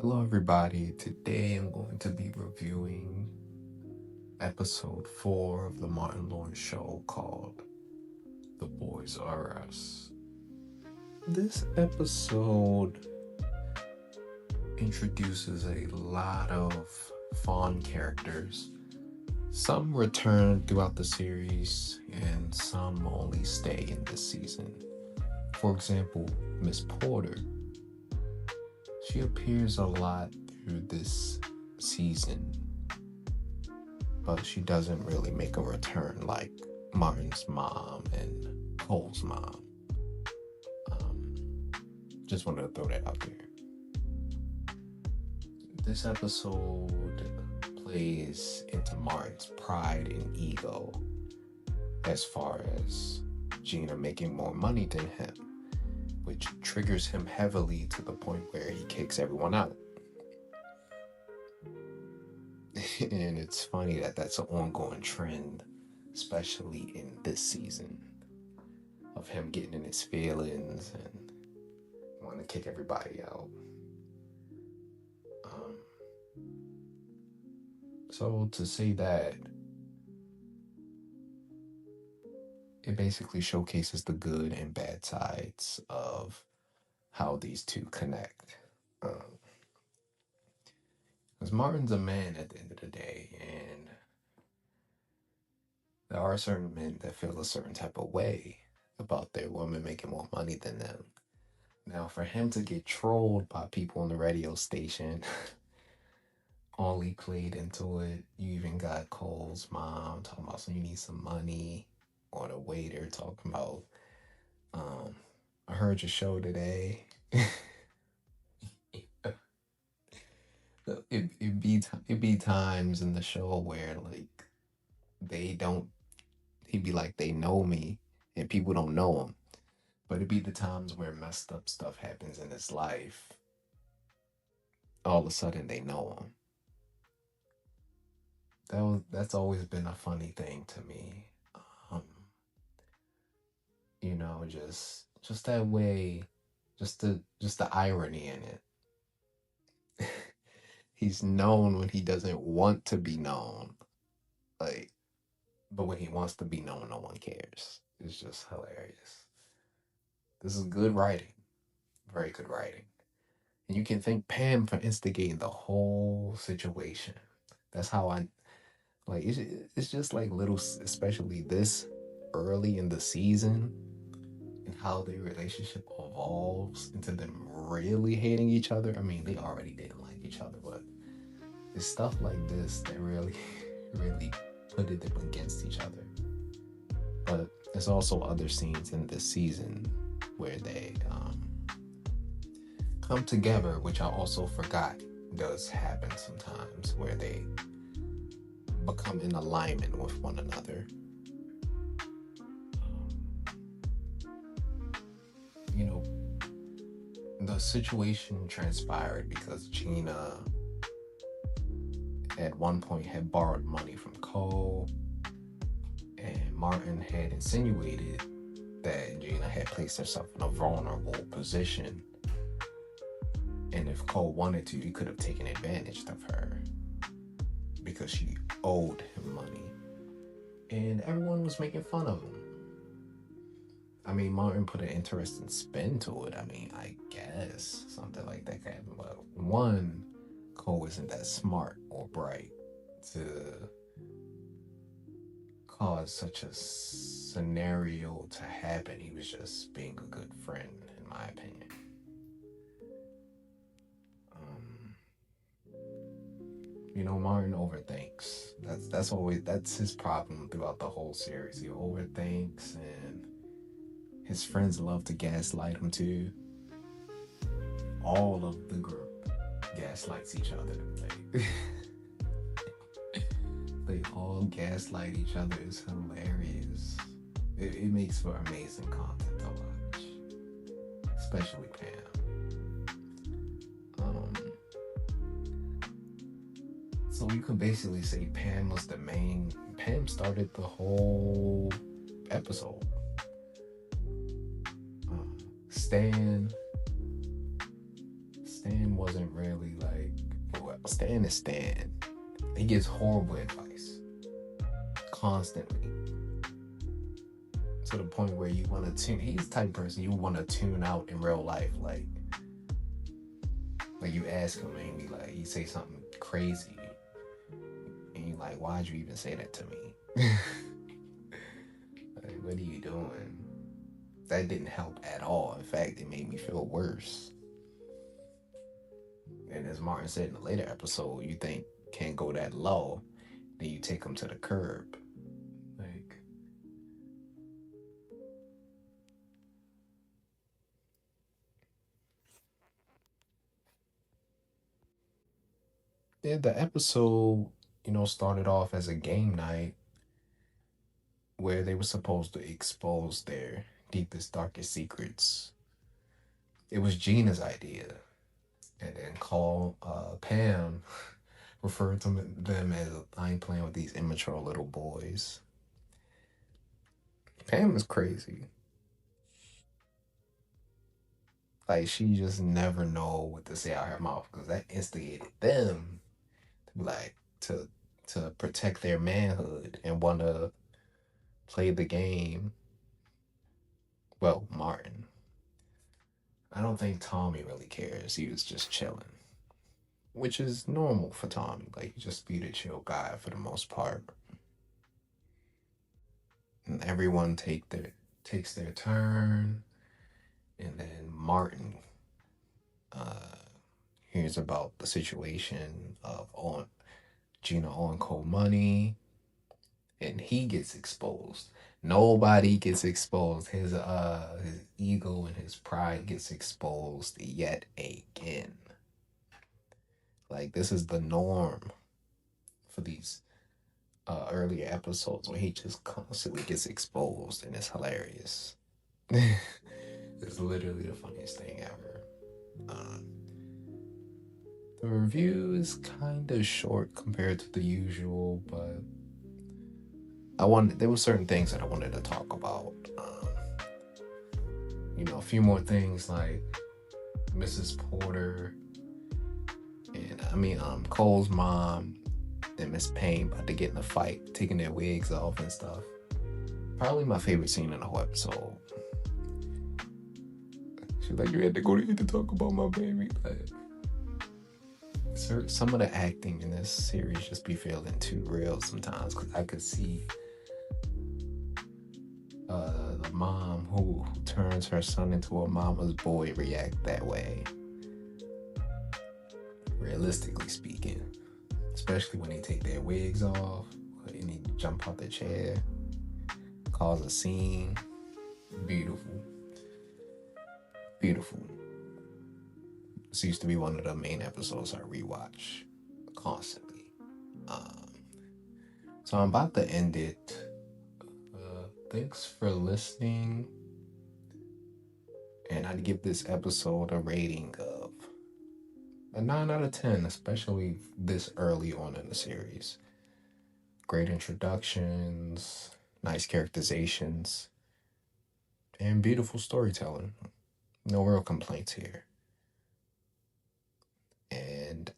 Hello, everybody. Today I'm going to be reviewing episode 4 of the Martin Lawrence show called The Boys Are Us. This episode introduces a lot of fun characters. Some return throughout the series, and some only stay in this season. For example, Miss Porter. She appears a lot through this season, but she doesn't really make a return like Martin's mom and Cole's mom. Just wanted to throw that out there. This episode plays into Martin's pride and ego as far as Gina making more money than him, which triggers him heavily to the point where he kicks everyone out. And it's funny that that's an ongoing trend, especially in this season, of him getting in his feelings and wanting to kick everybody out. So to say that, it basically showcases the good and bad sides of how these two connect. Because Martin's a man at the end of the day, and there are certain men that feel a certain type of way about their woman making more money than them. Now, for him to get trolled by people on the radio station only played into it. You even got Cole's mom talking about, so you need some money, or the waiter talking about, I heard your show today. It'd be times in the show where like he'd be like, they know me and people don't know him. But it'd be the times where messed up stuff happens in his life. All of a sudden they know him. That's always been a funny thing to me. Just that way, just the irony in it. He's known when he doesn't want to be known. But when he wants to be known, no one cares. It's just hilarious. This is good writing. Very good writing. And you can thank Pam for instigating the whole situation. That's how it's just like little, especially this early in the season, and how their relationship evolves into them really hating each other. I mean, they already didn't like each other, but it's stuff like this that really, really put them against each other. But there's also other scenes in this season where they come together, which I also forgot does happen sometimes, where they become in alignment with one another. The situation transpired because Gina at one point had borrowed money from Cole, and Martin had insinuated that Gina had placed herself in a vulnerable position, and if Cole wanted to, he could have taken advantage of her because she owed him money, and everyone was making fun of him. I mean, Martin put an interesting spin to it. I mean, I guess something like that could happen. But one, Cole isn't that smart or bright to cause such a scenario to happen. He was just being a good friend, in my opinion. Martin overthinks. That's his problem throughout the whole series. He overthinks, and his friends love to gaslight him too. All of the group gaslights each other. They all gaslight each other. It's hilarious. It makes for amazing content to watch, especially Pam. So you could basically say Pam started the whole episode. Stan wasn't really like Stan is Stan. He gives horrible advice constantly, to the point where you want to tune. He's the type of person you want to tune out in real life. Like you ask him and he say something crazy, and you like, why'd you even say that to me? Like, what are you doing? That didn't help at all. In fact, it made me feel worse. And as Martin said in a later episode, you think can't go that low, then you take him to the curb. Like, yeah, the episode, started off as a game night where they were supposed to expose their deepest, darkest secrets. It was Gina's idea. And then Pam referred to them as, I ain't playing with these immature little boys. Pam is crazy. Like, she just never know what to say out her mouth, because that instigated them to be like, to protect their manhood and want to play the game. Well, Martin. I don't think Tommy really cares. He was just chilling, which is normal for Tommy. Like, just be the chill guy for the most part. And everyone takes their turn, and then Martin uh, hears about the situation of Gina owing Cole money, and he gets exposed. Nobody gets exposed. His ego and his pride gets exposed yet again. Like, this is the norm for these earlier episodes, where he just constantly gets exposed, and it's hilarious. It's literally the funniest thing ever. The review is kind of short compared to the usual, but there were certain things that I wanted to talk about. A few more things, like Mrs. Porter and Cole's mom and Miss Payne about to get in a fight, taking their wigs off and stuff. Probably my favorite scene in the whole episode. She's like, you had to go to here to talk about my baby. Like, some of the acting in this series just be feeling too real sometimes, because I could see the mom who turns her son into a mama's boy react that way. Realistically speaking, especially when they take their wigs off and they jump out the chair, cause a scene. Beautiful. This used to be one of the main episodes I rewatch constantly. So I'm about to end it. Thanks for listening. And I'd give this episode a rating of a 9 out of 10, especially this early on in the series. Great introductions, nice characterizations, and beautiful storytelling. No real complaints here. And